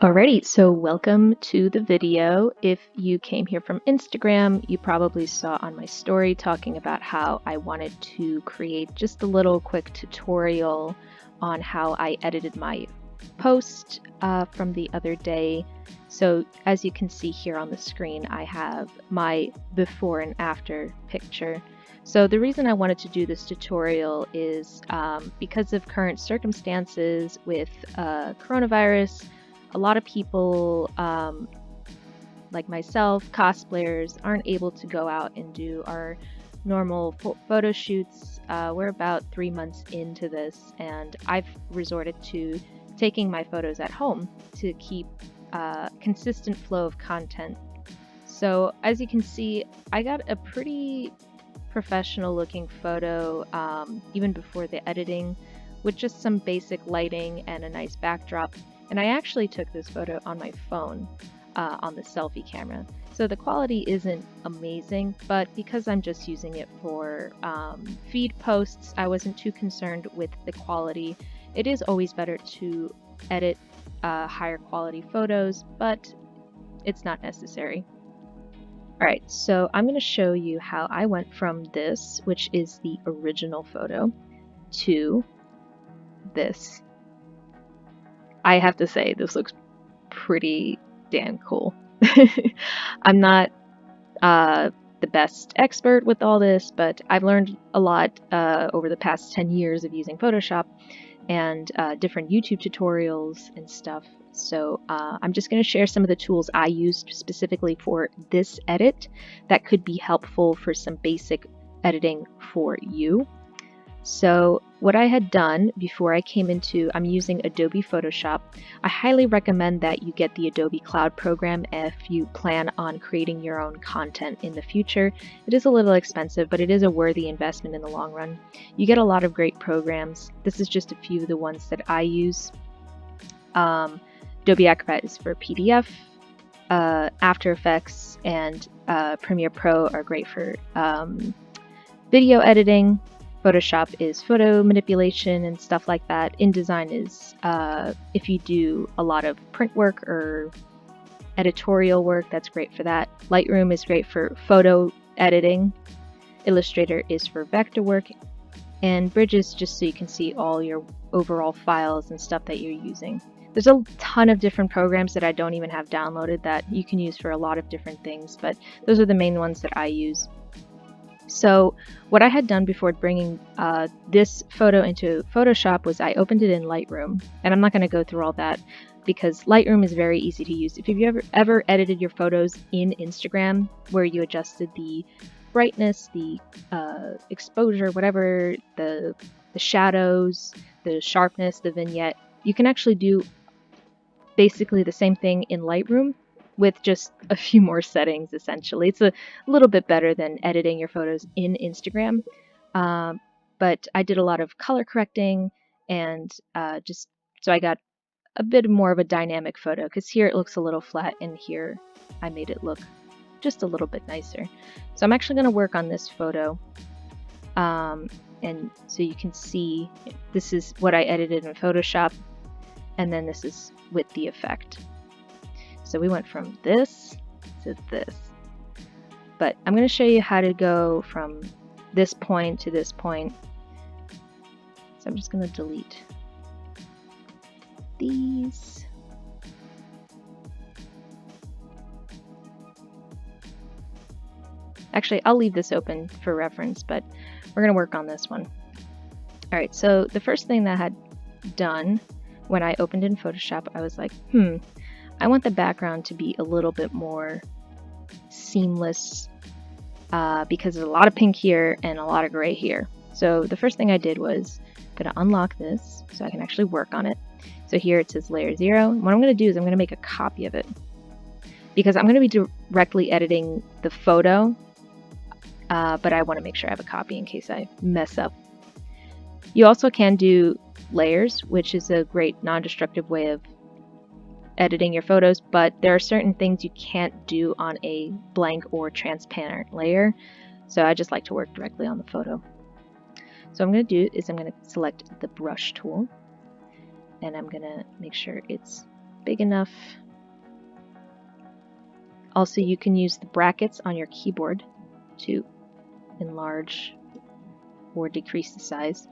Alrighty, so welcome to the video. If you came here from Instagram, you probably saw on my story talking about how I wanted to create just a little quick tutorial on how I edited my post from the other day. So as you can see here on the screen, I have my before and after picture. So the reason I wanted to do this tutorial is because of current circumstances with coronavirus. A lot of people, like myself, cosplayers, aren't able to go out and do our normal photo shoots. We're about 3 months into this, and I've resorted to taking my photos at home to keep a consistent flow of content. So as you can see, I got a pretty professional looking photo even before the editing, with just some basic lighting and a nice backdrop. And I actually took this photo on my phone on the selfie camera. So the quality isn't amazing, but because I'm just using it for feed posts, I wasn't too concerned with the quality. It is always better to edit higher quality photos, but it's not necessary. Alright, so I'm going to show you how I went from this, which is the original photo, to this. I have to say, this looks pretty damn cool. I'm not the best expert with all this, but I've learned a lot over the past 10 years of using Photoshop and different YouTube tutorials and stuff. So I'm just going to share some of the tools I used specifically for this edit that could be helpful for some basic editing for you. So what I had done before I came into, I'm using Adobe Photoshop. I highly recommend that you get the Adobe Cloud program if you plan on creating your own content in the future. It is a little expensive, but it is a worthy investment in the long run. You get a lot of great programs. This is just a few of the ones that I use. Adobe Acrobat is for PDF. After Effects and Premiere Pro are great for video editing. Photoshop is photo manipulation and stuff like that. InDesign is if you do a lot of print work or editorial work, that's great for that. Lightroom is great for photo editing. Illustrator is for vector work. And Bridge is just so you can see all your overall files and stuff that you're using. There's a ton of different programs that I don't even have downloaded that you can use for a lot of different things, but those are the main ones that I use. So what I had done before bringing this photo into Photoshop was I opened it in Lightroom, and I'm not going to go through all that because Lightroom is very easy to use. If you've ever edited your photos in Instagram where you adjusted the brightness, the exposure, whatever, the shadows, the sharpness, the vignette, you can actually do basically the same thing in Lightroom with just a few more settings, essentially. It's a little bit better than editing your photos in Instagram. But I did a lot of color correcting and just so I got a bit more of a dynamic photo, because here it looks a little flat and here I made it look just a little bit nicer. So I'm actually going to work on this photo. And so you can see this is what I edited in Photoshop, and then this is with the effect. So we went from this to this. But I'm going to show you how to go from this point to this point. So I'm just going to delete these. Actually, I'll leave this open for reference, but we're going to work on this one. Alright, so the first thing that I had done when I opened in Photoshop, I was like, I want the background to be a little bit more seamless because there's a lot of pink here and a lot of gray here. So the first thing I did was I'm going to unlock this so I can actually work on it. So here it says layer 0. And what I'm going to do is I'm going to make a copy of it because I'm going to be directly editing the photo, but I want to make sure I have a copy in case I mess up. You also can do layers, which is a great non-destructive way of editing your photos, but there are certain things you can't do on a blank or transparent layer, so I just like to work directly on the photo. So what I'm going to do is I'm going to select the brush tool, and I'm going to make sure it's big enough. Also, you can use the brackets on your keyboard to enlarge or decrease the size.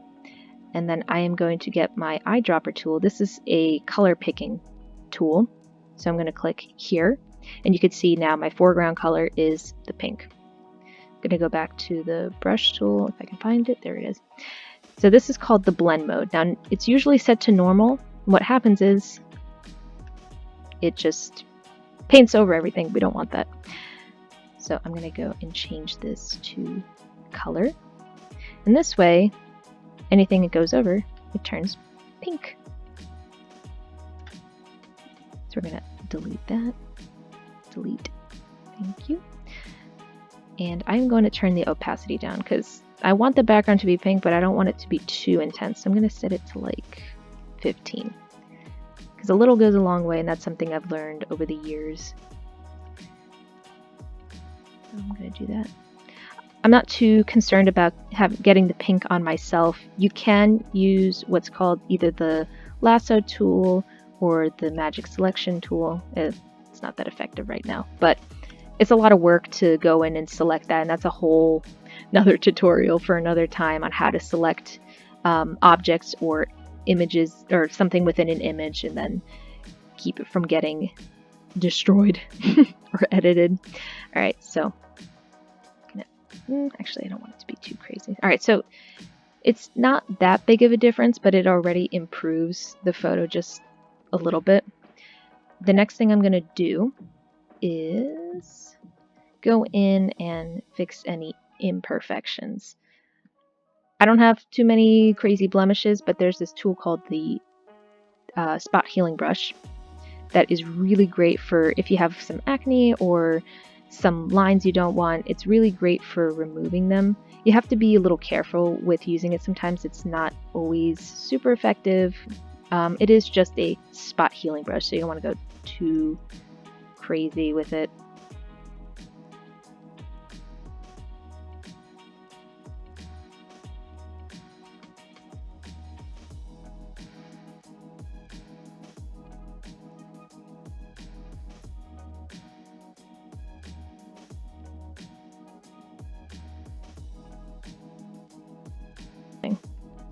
And then I am going to get my eyedropper tool. This is a color picking tool. So I'm going to click here, and you can see now my foreground color is the pink. I'm going to go back to the brush tool if I can find it. There it is. So this is called the blend mode. Now it's usually set to normal. What happens is it just paints over everything. We don't want that. So I'm going to go and change this to color. And this way, anything it goes over, it turns pink. So we're going to delete that. Delete. Thank you. And I'm going to turn the opacity down because I want the background to be pink, but I don't want it to be too intense. So I'm going to set it to like 15. Because a little goes a long way, and that's something I've learned over the years. So I'm going to do that. I'm not too concerned about getting the pink on myself. You can use what's called either the lasso tool or the magic selection tool. It's not that effective right now, but it's a lot of work to go in and select that, and that's a whole another tutorial for another time on how to select objects or images or something within an image and then keep it from getting destroyed or edited. All right, so actually I don't want it to be too crazy. All right, so it's not that big of a difference, but it already improves the photo just a little bit. The next thing I'm going to do is go in and fix any imperfections. I don't have too many crazy blemishes, but there's this tool called the spot healing brush that is really great for if you have some acne or some lines you don't want. It's really great for removing them. You have to be a little careful with using it. Sometimes it's not always super effective. It is just a spot healing brush, so you don't want to go too crazy with it.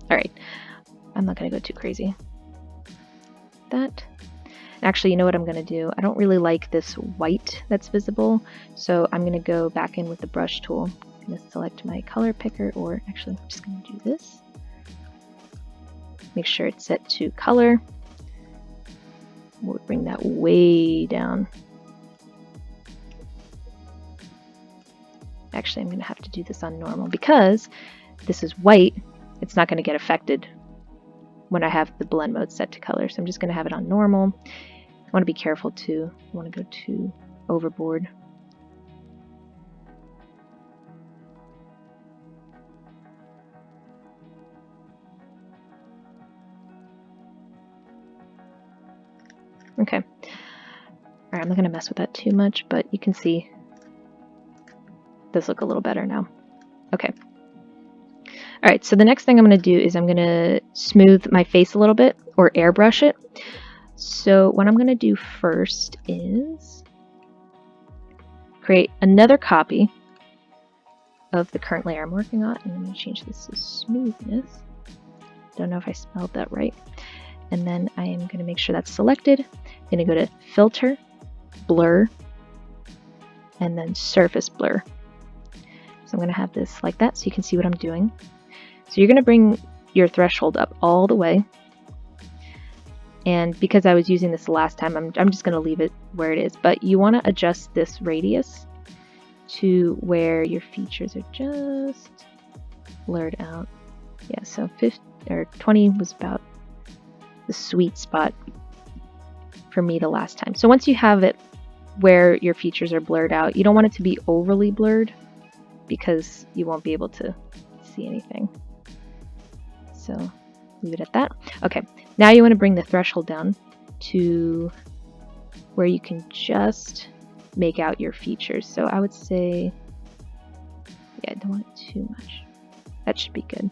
All right, I'm not going to go too crazy. That. Actually, you know what I'm going to do? I don't really like this white that's visible, so I'm going to go back in with the brush tool. I'm going to select my color picker, or actually, I'm just going to do this. Make sure it's set to color. We'll bring that way down. Actually, I'm going to have to do this on normal because this is white. It's not going to get affected when I have the blend mode set to color. So I'm just going to have it on normal. I want to be careful too. I want to go too overboard. Okay. All right, I'm not going to mess with that too much, but you can see it does look a little better now. Okay. All right, so the next thing I'm going to do is I'm going to smooth my face a little bit, or airbrush it. So what I'm going to do first is create another copy of the current layer I'm working on, and I'm going to change this to smoothness. Don't know if I spelled that right. And then I am going to make sure that's selected. I'm going to go to Filter, Blur, and then Surface Blur. So I'm going to have this like that so you can see what I'm doing. So you're going to bring your threshold up all the way. And because I was using this the last time, I'm just going to leave it where it is. But you want to adjust this radius to where your features are just blurred out. Yeah, so 20 was about the sweet spot for me the last time. So once you have it where your features are blurred out, you don't want it to be overly blurred because you won't be able to see anything. So leave it at that. Okay, now you want to bring the threshold down to where you can just make out your features. So I would say, yeah, I don't want it too much. That should be good.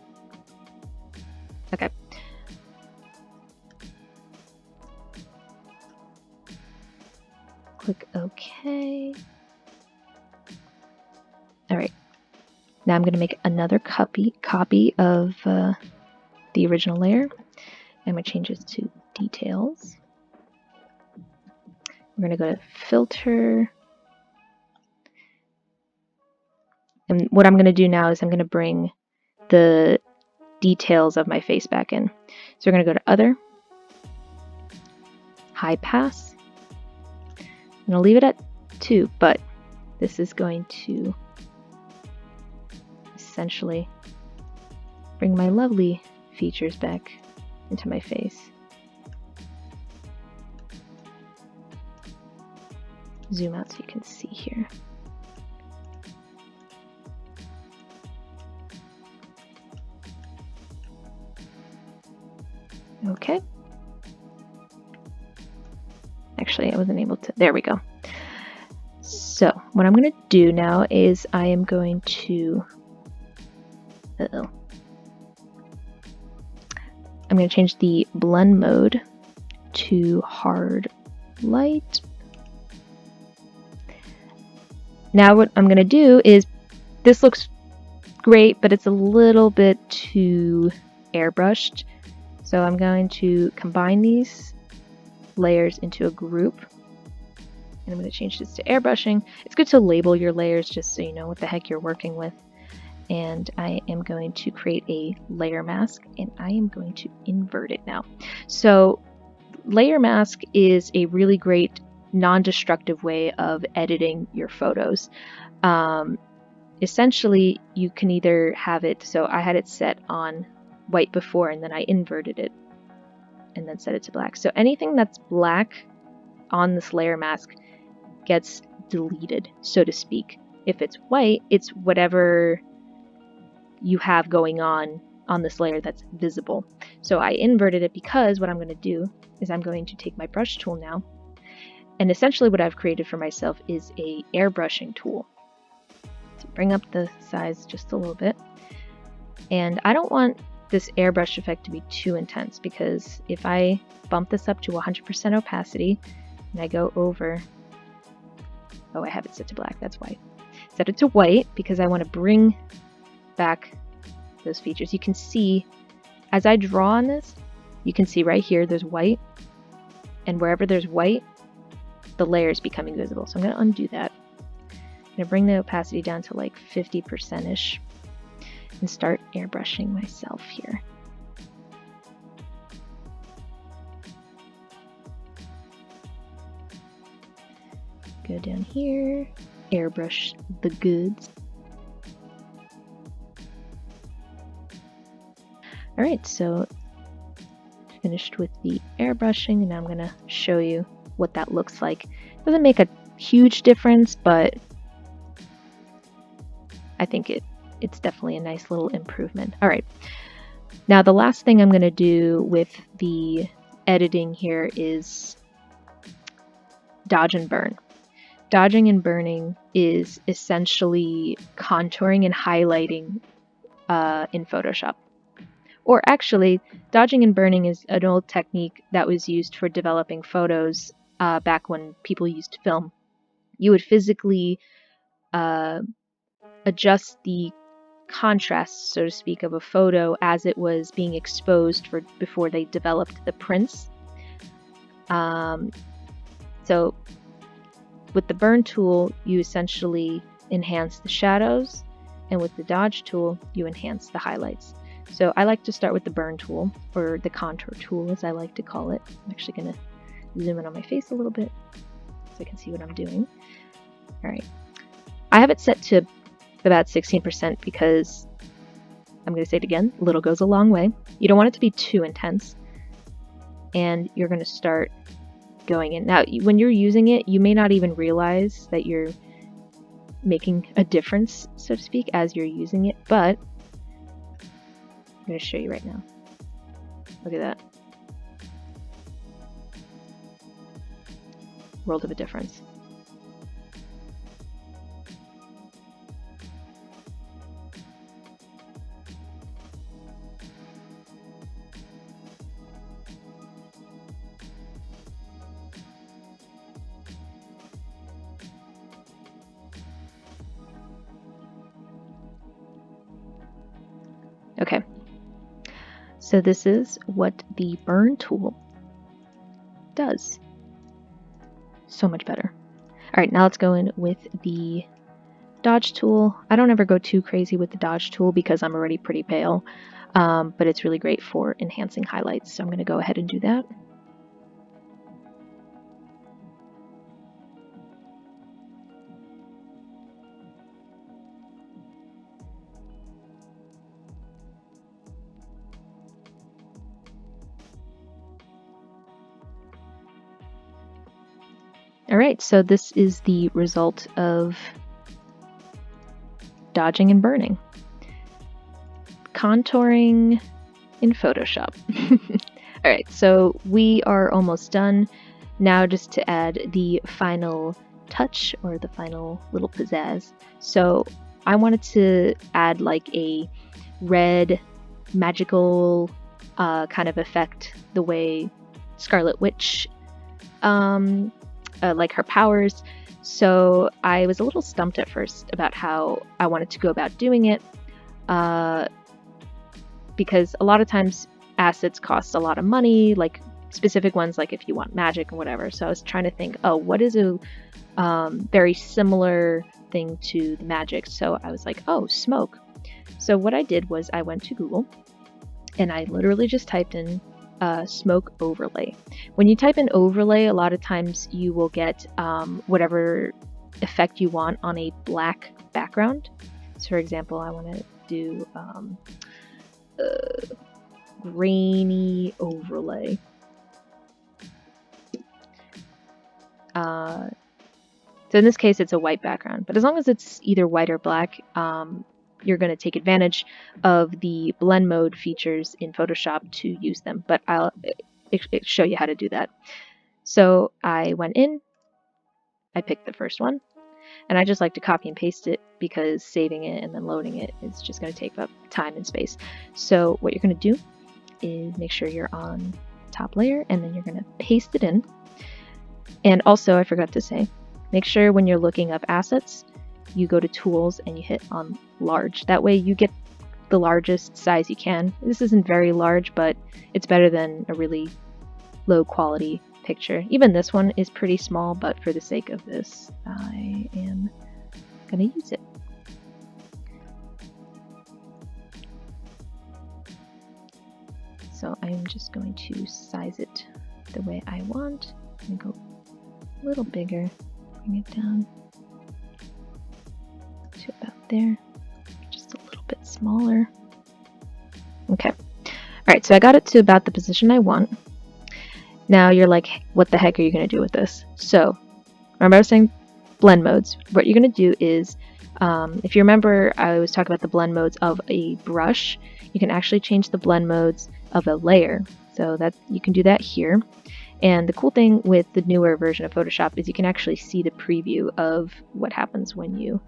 Okay. Click OK. All right. Now I'm going to make another copy of the original layer. I'm going to change this to details. We're going to go to filter. And what I'm going to do now is I'm going to bring the details of my face back in. So we're going to go to other, high pass. I'm going to leave it at 2, but this is going to essentially bring my lovely features back into my face. Zoom out so you can see here. Okay. Actually, I wasn't able to. There we go. So what I'm going to do now is I am going to. I'm going to change the blend mode to hard light. Now what I'm going to do is, this looks great, but it's a little bit too airbrushed. So I'm going to combine these layers into a group. And I'm going to change this to airbrushing. It's good to label your layers just so you know what the heck you're working with. And I am going to create a layer mask, and I am going to invert it now. So layer mask is a really great non-destructive way of editing your photos. Essentially, you can either have it, so I had it set on white before, and then I inverted it and then set it to black. So anything that's black on this layer mask gets deleted, so to speak. If it's white, it's whatever you have going on this layer that's visible. So I inverted it because what I'm going to do is I'm going to take my brush tool now, and essentially what I've created for myself is a airbrushing tool. So bring up the size just a little bit, and I don't want this airbrush effect to be too intense, because if I bump this up to 100% opacity and I go over, oh, I have it set to black, that's why. Set it to white because I want to bring back those features. You can see as I draw on this, you can see right here there's white, and wherever there's white, the layer is becoming visible. So I'm going to undo that. I'm going to bring the opacity down to like 50%ish and start airbrushing myself here. Go down here, airbrush the goods. Alright, so finished with the airbrushing, and now I'm going to show you what that looks like. It doesn't make a huge difference, but I think it's definitely a nice little improvement. Alright, now the last thing I'm going to do with the editing here is dodge and burn. Dodging and burning is essentially contouring and highlighting in Photoshop. Or actually, dodging and burning is an old technique that was used for developing photos back when people used film. You would physically adjust the contrast, so to speak, of a photo as it was being exposed before they developed the prints. So with the burn tool, you essentially enhance the shadows, and with the dodge tool, you enhance the highlights. So I like to start with the burn tool, or the contour tool as I like to call it. I'm actually going to zoom in on my face a little bit so I can see what I'm doing. Alright, I have it set to about 16% because, I'm going to say it again, little goes a long way. You don't want it to be too intense, and you're going to start going in. Now, when you're using it, you may not even realize that you're making a difference, so to speak, as you're using it, but I'm going to show you right now. Look at that. World of a difference. So this is what the burn tool does. So much better. All right, now let's go in with the dodge tool. I don't ever go too crazy with the dodge tool because I'm already pretty pale, but it's really great for enhancing highlights. So I'm going to go ahead and do that. All right, so this is the result of dodging and burning. Contouring in Photoshop. All right, so we are almost done. Now just to add the final touch or the final little pizzazz. So I wanted to add like a red magical kind of effect the way Scarlet Witch like her powers. So I was a little stumped at first about how I wanted to go about doing it, because a lot of times assets cost a lot of money, like specific ones, like if you want magic and whatever. So I was trying to think, oh, what is a very similar thing to the magic? So I was like, oh, smoke. So what I did was I went to Google and I literally just typed in smoke overlay. When you type in overlay, a lot of times you will get whatever effect you want on a black background. So for example, I want to do grainy overlay. So in this case, it's a white background, but as long as it's either white or black, you're going to take advantage of the blend mode features in Photoshop to use them, but I'll show you how to do that. So I went in, I picked the first one, and I just like to copy and paste it because saving it and then loading it is just going to take up time and space. So what you're going to do is make sure you're on top layer, and then you're going to paste it in. And also, I forgot to say, make sure when you're looking up assets, you go to tools and you hit on large. That way you get the largest size you can. This isn't very large, but it's better than a really low quality picture. Even this one is pretty small, but for the sake of this, I am gonna use it. So I'm just going to size it the way I want. I'm gonna go a little bigger, bring it down to about there, just a little bit smaller. Okay. All right, so I got it to about the position I want. Now you're like, what the heck are you going to do with this? So remember I was saying blend modes. What you're going to do is, if you remember, I was talking about the blend modes of a brush. You can actually change the blend modes of a layer. So that you can do that here. And the cool thing with the newer version of Photoshop is you can actually see the preview of what happens when you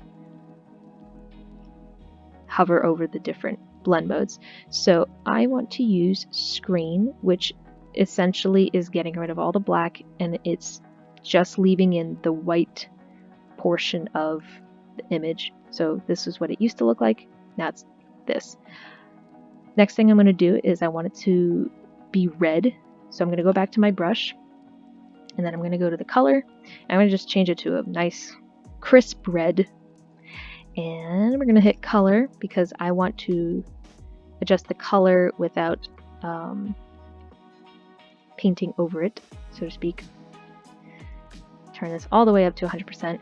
hover over the different blend modes. So I want to use screen, which essentially is getting rid of all the black and it's just leaving in the white portion of the image. So this is what it used to look like. Now it's this. Next thing I'm going to do is I want it to be red. So I'm going to go back to my brush and then I'm going to go to the color. I'm going to just change it to a nice crisp red. And we're going to hit color because I want to adjust the color without painting over it, so to speak. Turn this all the way up to 100%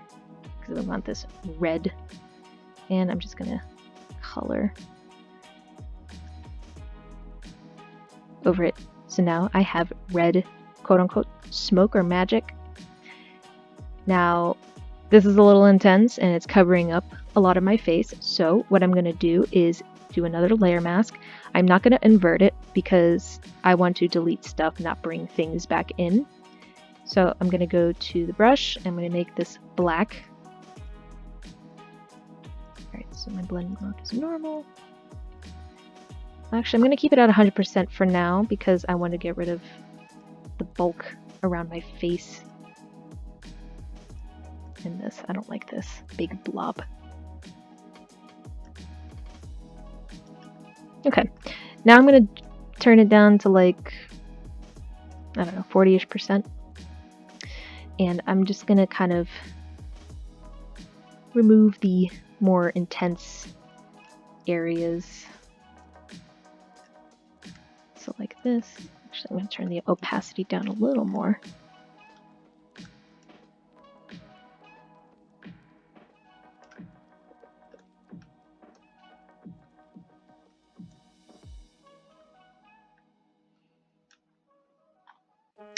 because I want this red. And I'm just going to color over it. So now I have red, quote unquote, smoke or magic. Now, this is a little intense and it's covering up a lot of my face. So what I'm going to do is do another layer mask. I'm not going to invert it because I want to delete stuff, not bring things back in. So I'm going to go to the brush. I'm going to make this black. Alright, so my blend mode is normal. Actually, I'm going to keep it at 100% for now because I want to get rid of the bulk around my face. And this, I don't like this big blob. Okay, now I'm going to turn it down to like, I don't know, 40-ish%. And I'm just gonna kind of remove the more intense areas. So like this. Actually, I'm gonna turn the opacity down a little more.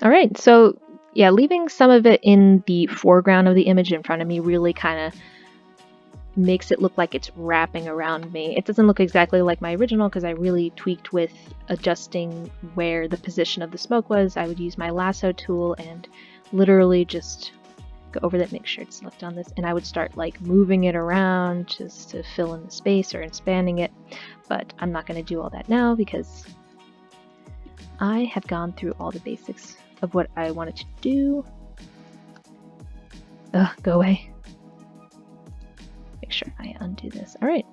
All right, so yeah, leaving some of it in the foreground of the image in front of me really kind of makes it look like it's wrapping around me. It doesn't look exactly like my original because I really tweaked with adjusting where the position of the smoke was. I would use my lasso tool and literally just go over that, make sure it's left on this, and I would start like moving it around just to fill in the space or expanding it. But I'm not going to do all that now because I have gone through all the basics of what I wanted to do. Ugh, go away. Make sure I undo this. All right.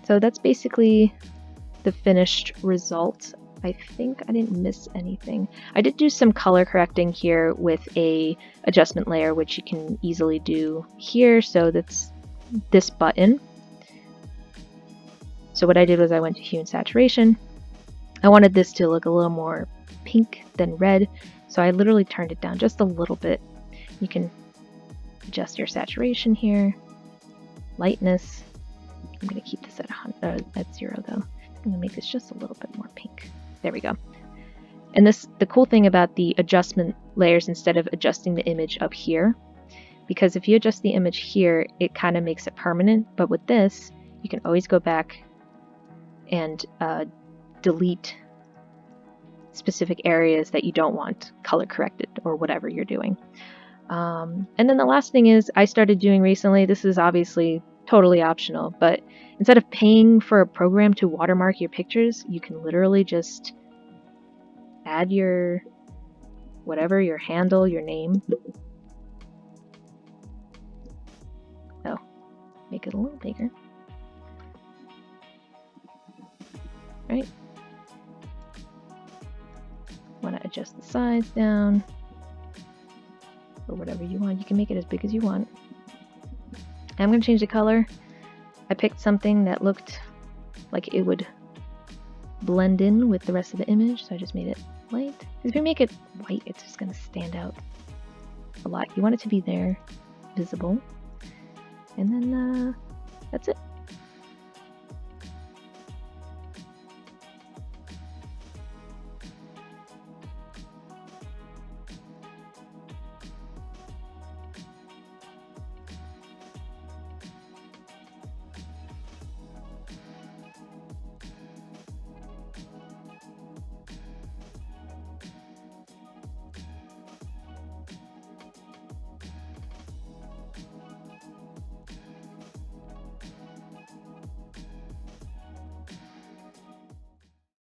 So that's basically the finished result. I think I didn't miss anything. I did do some color correcting here with a adjustment layer, which you can easily do here. So that's this button. So what I did was I went to hue and saturation. I wanted this to look a little more pink than red, so I literally turned it down just a little bit. You can adjust your saturation here, lightness. I'm going to keep this at 0 though. I'm going to make this just a little bit more pink. There we go. And the cool thing about the adjustment layers, instead of adjusting the image up here, because if you adjust the image here, it kind of makes it permanent, but with this, you can always go back and delete specific areas that you don't want color corrected or whatever you're doing. And then the last thing is I started doing recently, this is obviously totally optional, but instead of paying for a program to watermark your pictures, you can literally just add your whatever, your handle, your name. Oh, make it a little bigger. Right? Want to adjust the size down or whatever you want. You can make it as big as you want. I'm going to change the color. I picked something that looked like it would blend in with the rest of the image, so I just made it light. Because if you make it white, it's just going to stand out a lot. You want it to be there, visible. And then that's it.